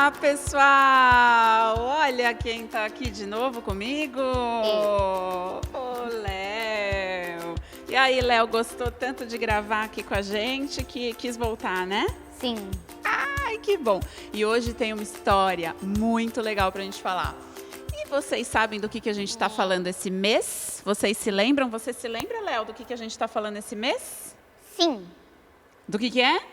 Olá, pessoal! Olha quem está aqui de novo comigo! O Léo! E aí, Léo, gostou tanto de gravar aqui com a gente que quis voltar, né? Sim. Ai, que bom! E hoje tem uma história muito legal para a gente falar. E vocês sabem do que a gente está falando esse mês? Vocês se lembram? Você se lembra, Léo, do que a gente está falando esse mês? Sim. Do que é?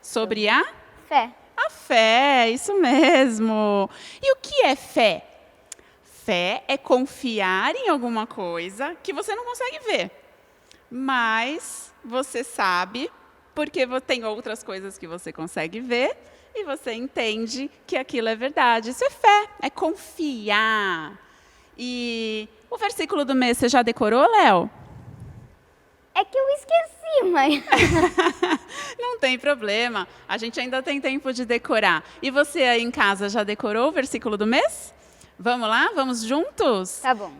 Sobre a? Fé. A fé, isso mesmo. E o que é fé? Fé é confiar em alguma coisa que você não consegue ver, mas você sabe porque tem outras coisas que você consegue ver e você entende que aquilo é verdade. Isso é fé, é confiar. E o versículo do mês você já decorou, Léo? É que eu esqueci, mãe. Não tem problema, a gente ainda tem tempo de decorar. E você aí em casa já decorou o versículo do mês? Vamos lá? Vamos juntos? Tá bom.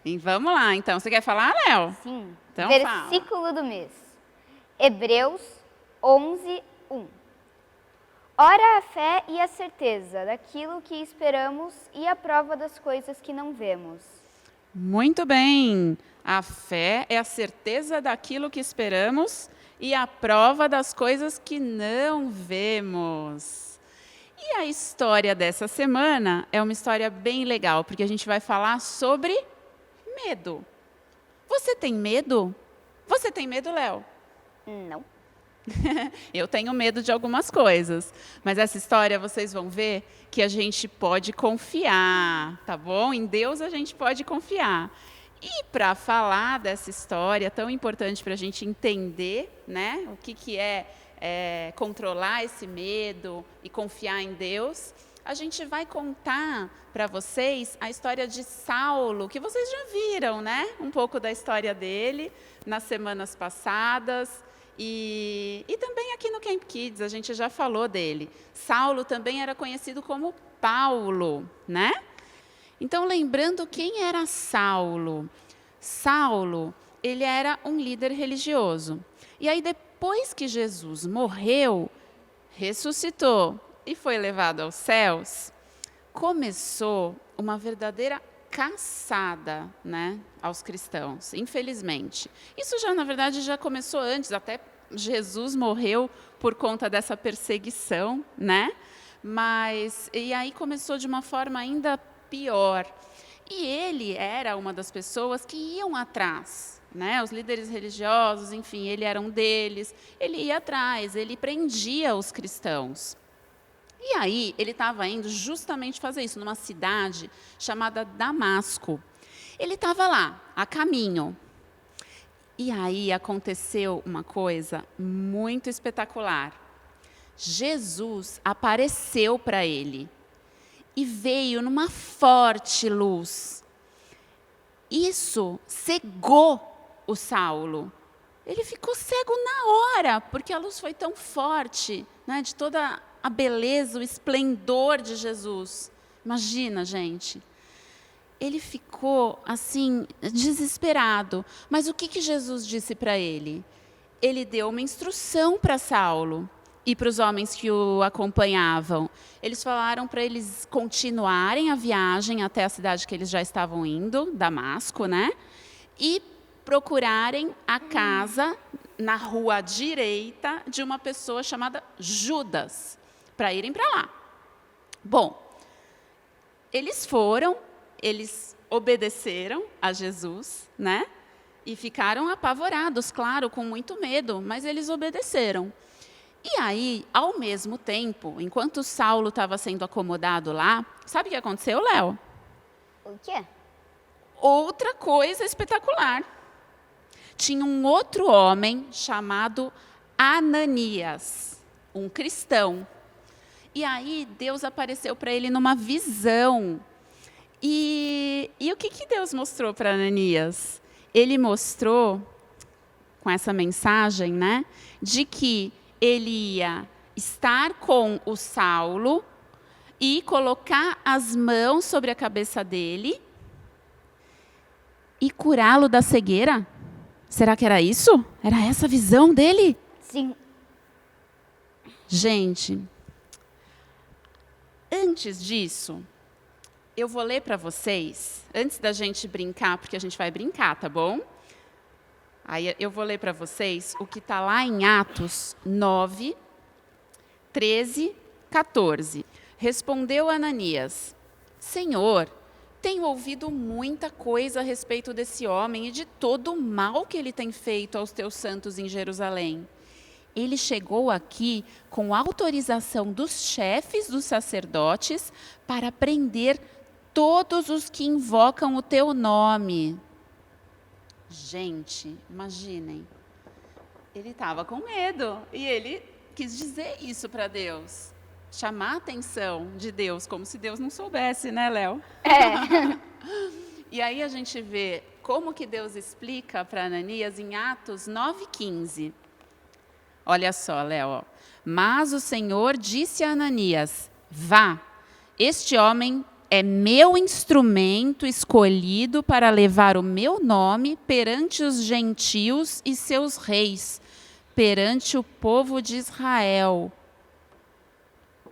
E vamos lá, então. Você quer falar, Léo? Sim. Então Versículo do mês. Hebreus 11, 1. Ora, a fé e a certeza daquilo que esperamos e a prova das coisas que não vemos. Muito bem. A fé é a certeza daquilo que esperamos e a prova das coisas que não vemos. E a história dessa semana é uma história bem legal, porque a gente vai falar sobre medo. Você tem medo? Você tem medo, Léo? Não. Eu tenho medo de algumas coisas, mas essa história vocês vão ver que a gente pode confiar, tá bom? Em Deus a gente pode confiar. E para falar dessa história tão importante para a gente entender, né, o que é controlar esse medo e confiar em Deus, a gente vai contar para vocês a história de Saulo, que vocês já viram, né? Um pouco da história dele nas semanas passadas. E também aqui no Camp Kids a gente já falou dele. Saulo também era conhecido como Paulo, né? Então, lembrando quem era Saulo. Saulo, ele era um líder religioso. E aí, depois que Jesus morreu, ressuscitou e foi levado aos céus, começou uma verdadeira caçada, né, aos cristãos, infelizmente. Isso já, na verdade, já começou antes, até Jesus morreu por conta dessa perseguição, né? E aí começou de uma forma ainda pior. E ele era uma das pessoas que iam atrás, né? Os líderes religiosos, enfim, ele era um deles. Ele ia atrás, ele prendia os cristãos. E aí, ele estava indo justamente fazer isso, numa cidade chamada Damasco. Ele estava lá, a caminho. E aí, aconteceu uma coisa muito espetacular. Jesus apareceu para ele e veio numa forte luz. Isso cegou o Saulo. Ele ficou cego na hora, porque a luz foi tão forte, né, de toda a beleza, o esplendor de Jesus. Imagina, gente. Ele ficou, assim, desesperado. Mas o que Jesus disse para ele? Ele deu uma instrução para Saulo e para os homens que o acompanhavam. Eles falaram para eles continuarem a viagem até a cidade que eles já estavam indo, Damasco, né? E procurarem a casa na rua direita de uma pessoa chamada Judas, para irem para lá. Bom, eles foram, eles obedeceram a Jesus, né? E ficaram apavorados, claro, com muito medo, mas eles obedeceram. E aí, ao mesmo tempo, enquanto Saulo estava sendo acomodado lá, sabe o que aconteceu, Léo? O quê? Outra coisa espetacular. Tinha um outro homem chamado Ananias, um cristão. E aí, Deus apareceu para ele numa visão. E o que Deus mostrou para Ananias? Ele mostrou, com essa mensagem, né, de que ele ia estar com o Saulo e colocar as mãos sobre a cabeça dele e curá-lo da cegueira. Será que era isso? Era essa a visão dele? Sim. Gente, antes disso, eu vou ler para vocês, antes da gente brincar, porque a gente vai brincar, tá bom? Aí eu vou ler para vocês o que está lá em Atos 9, 13, 14. Respondeu Ananias: Senhor, tenho ouvido muita coisa a respeito desse homem e de todo o mal que ele tem feito aos teus santos em Jerusalém. Ele chegou aqui com autorização dos chefes dos sacerdotes para prender todos os que invocam o teu nome. Gente, imaginem, ele estava com medo e ele quis dizer isso para Deus, chamar a atenção de Deus, como se Deus não soubesse, né, Léo? E aí a gente vê como que Deus explica para Ananias em Atos 9,15. Olha só, Léo. Mas o Senhor disse a Ananias: vá, este homem é meu instrumento escolhido para levar o meu nome perante os gentios e seus reis, perante o povo de Israel.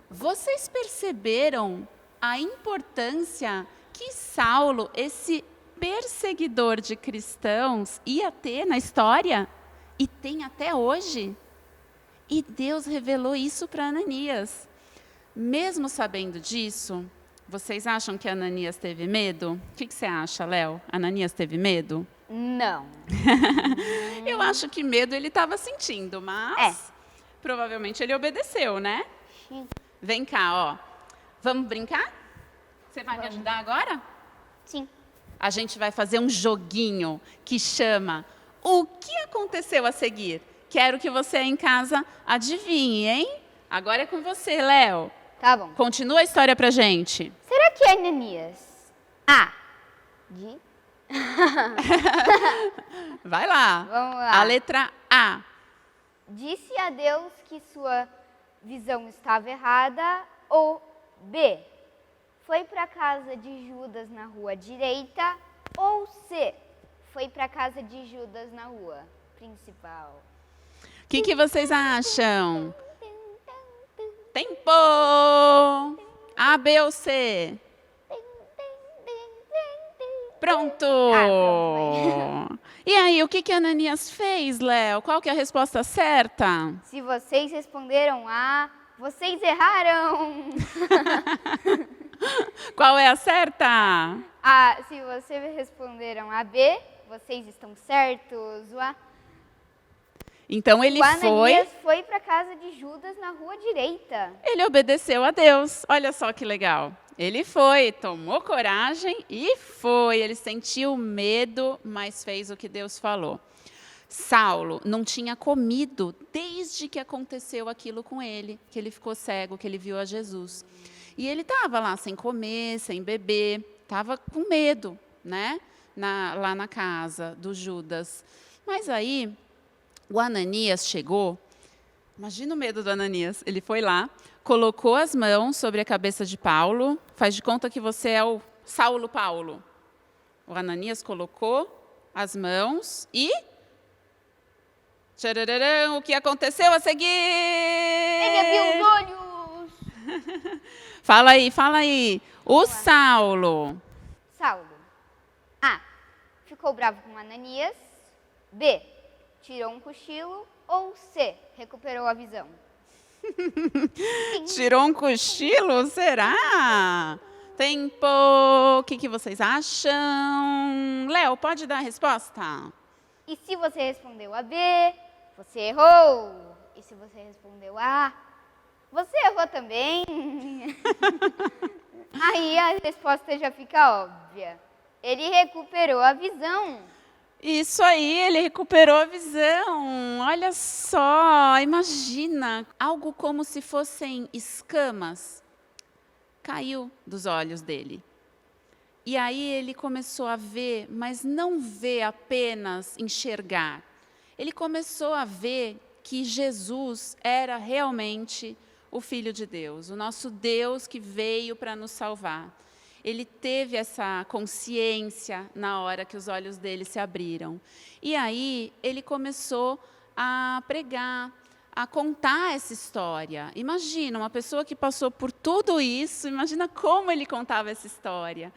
Vocês perceberam a importância que Saulo, esse perseguidor de cristãos, ia ter na história? E tem até hoje? E Deus revelou isso para Ananias. Mesmo sabendo disso, vocês acham que Ananias teve medo? O que você acha, Léo? Ananias teve medo? Não. Eu acho que medo ele estava sentindo, mas provavelmente ele obedeceu, né? Sim. Vem cá, ó. Vamos brincar? Você vai me ajudar agora? Sim. A gente vai fazer um joguinho que chama O que aconteceu a seguir? Quero que você aí em casa adivinhe, hein? Agora é com você, Léo. Tá bom. Continua a história pra gente. Será que Ananias de... Vai lá. Vamos lá. A letra A. Disse a Deus que sua visão estava errada, ou B, foi para a casa de Judas na rua direita, ou C, foi para a casa de Judas na rua principal. O que vocês acham? Tempo! A, B ou C? Pronto! E aí, o que Ananias fez, Léo? Qual que é a resposta certa? Se vocês responderam A, vocês erraram. Qual é a certa? Se vocês responderam a B, vocês estão certos. Então ele Ananias foi para a casa de Judas na rua direita. Ele obedeceu a Deus. Olha só que legal. Ele foi, tomou coragem e foi. Ele sentiu medo, mas fez o que Deus falou. Saulo não tinha comido desde que aconteceu aquilo com ele, que ele ficou cego, que ele viu a Jesus. E ele estava lá sem comer, sem beber, estava com medo, né? Lá na casa do Judas. Mas aí o Ananias chegou. Imagina o medo do Ananias. Ele foi lá, colocou as mãos sobre a cabeça de Paulo. Faz de conta que você é o Saulo Paulo. O Ananias colocou as mãos e... Tchararam, o que aconteceu a seguir? Ele abriu os olhos. Fala aí. O Saulo. Saulo. A, ficou bravo com Ananias. B, tirou um cochilo. Ou C, recuperou a visão. Tirou um cochilo? Será? Tempo. O que vocês acham? Léo, pode dar a resposta? E se você respondeu a B, você errou. E se você respondeu A, você errou também. Aí a resposta já fica óbvia. Ele recuperou a visão. Isso aí, ele recuperou a visão. Olha só, imagina, algo como se fossem escamas caiu dos olhos dele. E aí ele começou a ver, mas não ver apenas enxergar. Ele começou a ver que Jesus era realmente o Filho de Deus, o nosso Deus que veio para nos salvar. Ele teve essa consciência na hora que os olhos dele se abriram. E aí ele começou a pregar, a contar essa história. Imagina, uma pessoa que passou por tudo isso, imagina como ele contava essa história.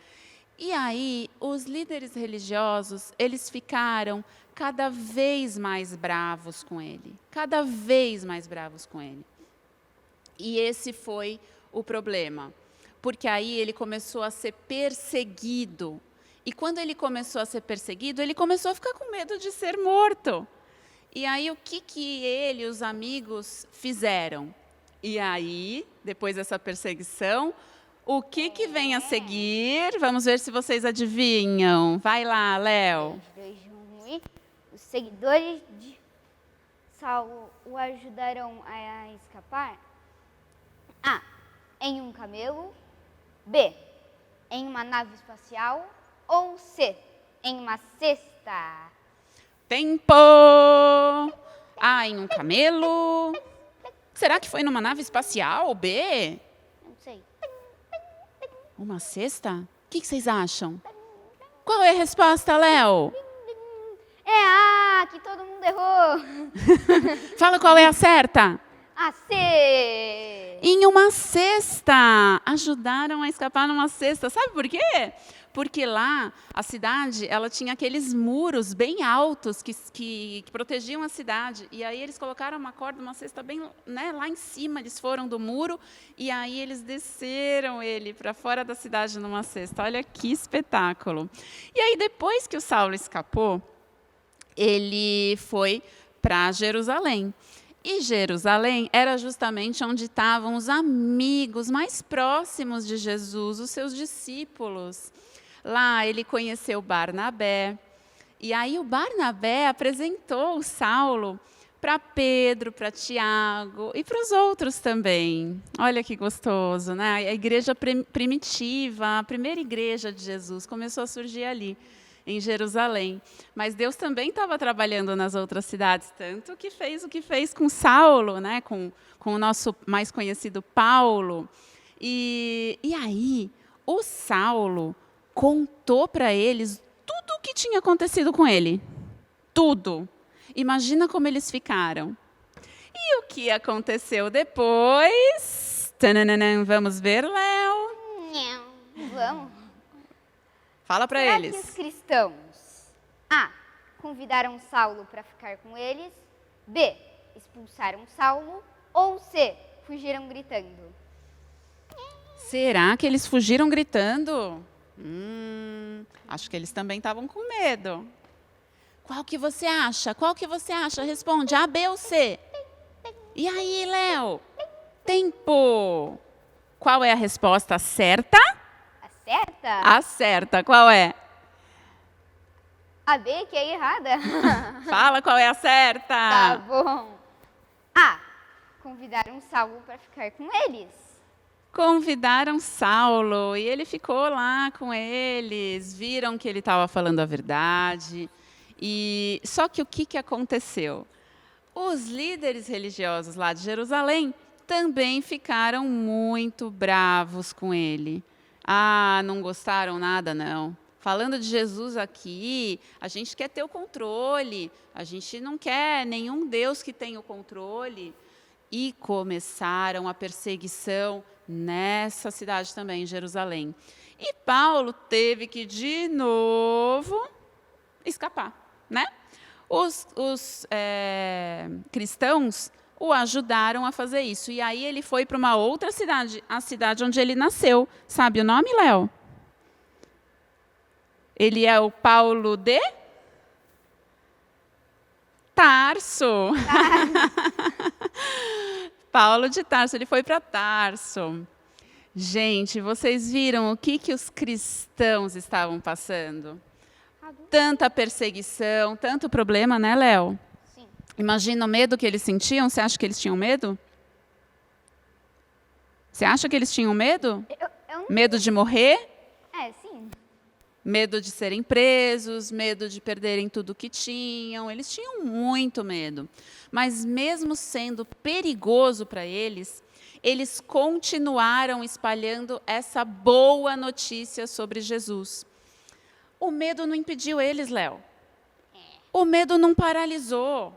E aí, os líderes religiosos, eles ficaram cada vez mais bravos com ele. Cada vez mais bravos com ele. E esse foi o problema. Porque aí ele começou a ser perseguido. E quando ele começou a ser perseguido, ele começou a ficar com medo de ser morto. E aí, o que ele e os amigos fizeram? E aí, depois dessa perseguição, o que vem a seguir? Vamos ver se vocês adivinham. Vai lá, Léo. 3, 2, 1. Os seguidores de Saulo o ajudarão a escapar? A. Em um camelo. B. Em uma nave espacial. Ou C. Em uma cesta. Tempo! A, em um camelo. Será que foi numa nave espacial? B? Não sei. Uma cesta? O que vocês acham? Qual é a resposta, Léo? É A, que todo mundo errou. Fala qual é a certa. A C. Em uma cesta. Ajudaram a escapar numa cesta. Sabe por quê? Porque lá, a cidade, ela tinha aqueles muros bem altos que protegiam a cidade. E aí eles colocaram uma corda, uma cesta bem, né, lá em cima. Eles foram do muro e aí eles desceram ele para fora da cidade numa cesta. Olha que espetáculo. E aí, depois que o Saulo escapou, ele foi para Jerusalém. E Jerusalém era justamente onde estavam os amigos mais próximos de Jesus, os seus discípulos. Lá ele conheceu Barnabé. E aí o Barnabé apresentou o Saulo para Pedro, para Tiago e para os outros também. Olha que gostoso, né? A igreja primitiva, a primeira igreja de Jesus começou a surgir ali, em Jerusalém. Mas Deus também estava trabalhando nas outras cidades, tanto que fez o que fez com Saulo, né? com o nosso mais conhecido Paulo. E aí, o Saulo contou para eles tudo o que tinha acontecido com ele. Tudo. Imagina como eles ficaram. E o que aconteceu depois? Tananana, vamos ver, Léo? Vamos. Fala para Será eles. que os cristãos A. Convidaram Saulo para ficar com eles? B. Expulsaram Saulo? Ou C. Fugiram gritando? Será que eles fugiram gritando? Acho que eles também estavam com medo. Qual que você acha? Qual que você acha? Responde, A, B ou C? E aí, Léo? Tempo. Qual é a resposta certa? Acerta? A certa, qual é? A B, que é errada. Fala qual é a certa. Tá bom. A. Convidaram Saulo para ficar com eles. Convidaram Saulo e ele ficou lá com eles, viram que ele estava falando a verdade. E só que o que aconteceu? Os líderes religiosos lá de Jerusalém também ficaram muito bravos com ele. Ah, não gostaram nada, não. Falando de Jesus aqui, a gente quer ter o controle, a gente não quer nenhum Deus que tenha o controle. E começaram a perseguição nessa cidade também, em Jerusalém. E Paulo teve que, de novo, escapar, né? Os cristãos o ajudaram a fazer isso. E aí ele foi para uma outra cidade, a cidade onde ele nasceu. Sabe o nome, Léo? Ele é o Paulo de Tarso. Paulo de Tarso, ele foi para Tarso. Gente, vocês viram o que os cristãos estavam passando? Tanta perseguição, tanto problema, né, Léo? Sim. Imagina o medo que eles sentiam. Você acha que eles tinham medo? Você acha que eles tinham medo? Eu não... Medo de morrer? Sim. Medo de serem presos, medo de perderem tudo que tinham. Eles tinham muito medo. Mas mesmo sendo perigoso para eles, eles continuaram espalhando essa boa notícia sobre Jesus. O medo não impediu eles, Léo. O medo não paralisou.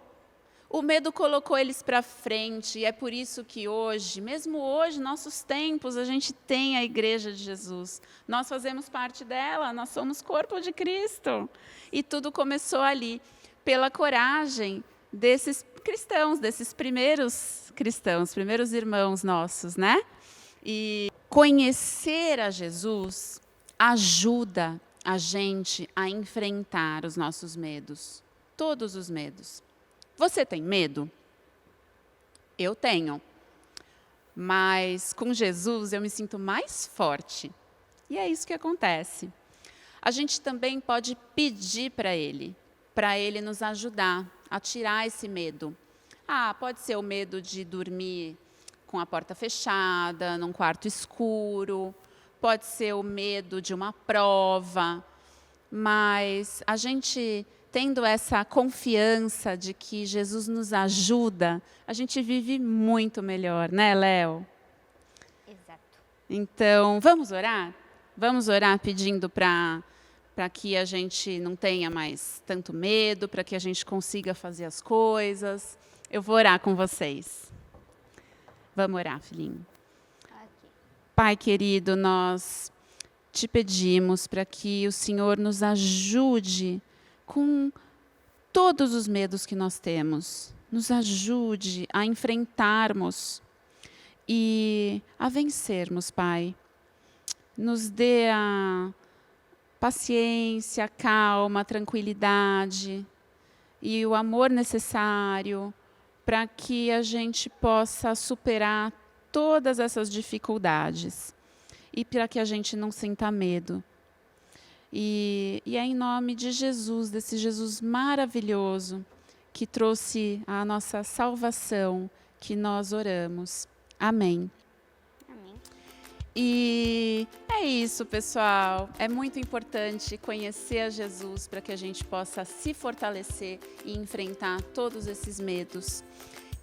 O medo colocou eles para frente, e é por isso que hoje, mesmo hoje, nossos tempos, a gente tem a Igreja de Jesus. Nós fazemos parte dela, nós somos corpo de Cristo. E tudo começou ali, pela coragem desses cristãos, desses primeiros cristãos, primeiros irmãos nossos, né? E conhecer a Jesus ajuda a gente a enfrentar os nossos medos, todos os medos. Você tem medo? Eu tenho. Mas com Jesus eu me sinto mais forte. E é isso que acontece. A gente também pode pedir para Ele nos ajudar a tirar esse medo. Pode ser o medo de dormir com a porta fechada, num quarto escuro, pode ser o medo de uma prova, mas a gente tendo essa confiança de que Jesus nos ajuda, a gente vive muito melhor, né, Léo? Exato. Então, vamos orar? Vamos orar pedindo para que a gente não tenha mais tanto medo, para que a gente consiga fazer as coisas. Eu vou orar com vocês. Vamos orar, filhinho. Aqui. Pai querido, nós te pedimos para que o Senhor nos ajude com todos os medos que nós temos. Nos ajude a enfrentarmos e a vencermos, Pai. Nos dê a paciência, a calma, a tranquilidade e o amor necessário para que a gente possa superar todas essas dificuldades e para que a gente não sinta medo. E é em nome de Jesus, desse Jesus maravilhoso, que trouxe a nossa salvação, que nós oramos. Amém. Amém. E é isso, pessoal. É muito importante conhecer a Jesus para que a gente possa se fortalecer e enfrentar todos esses medos.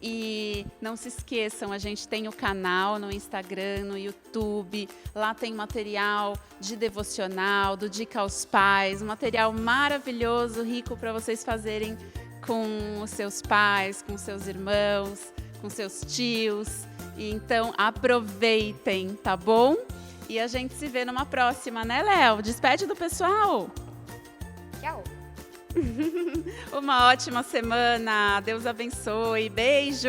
E não se esqueçam, a gente tem o canal no Instagram, no YouTube, lá tem material de devocional, do Dica aos Pais, um material maravilhoso, rico para vocês fazerem com os seus pais, com seus irmãos, com seus tios. E então aproveitem, tá bom? E a gente se vê numa próxima, né, Léo? Despede do pessoal! Tchau. Uma ótima semana. Deus abençoe. Beijo!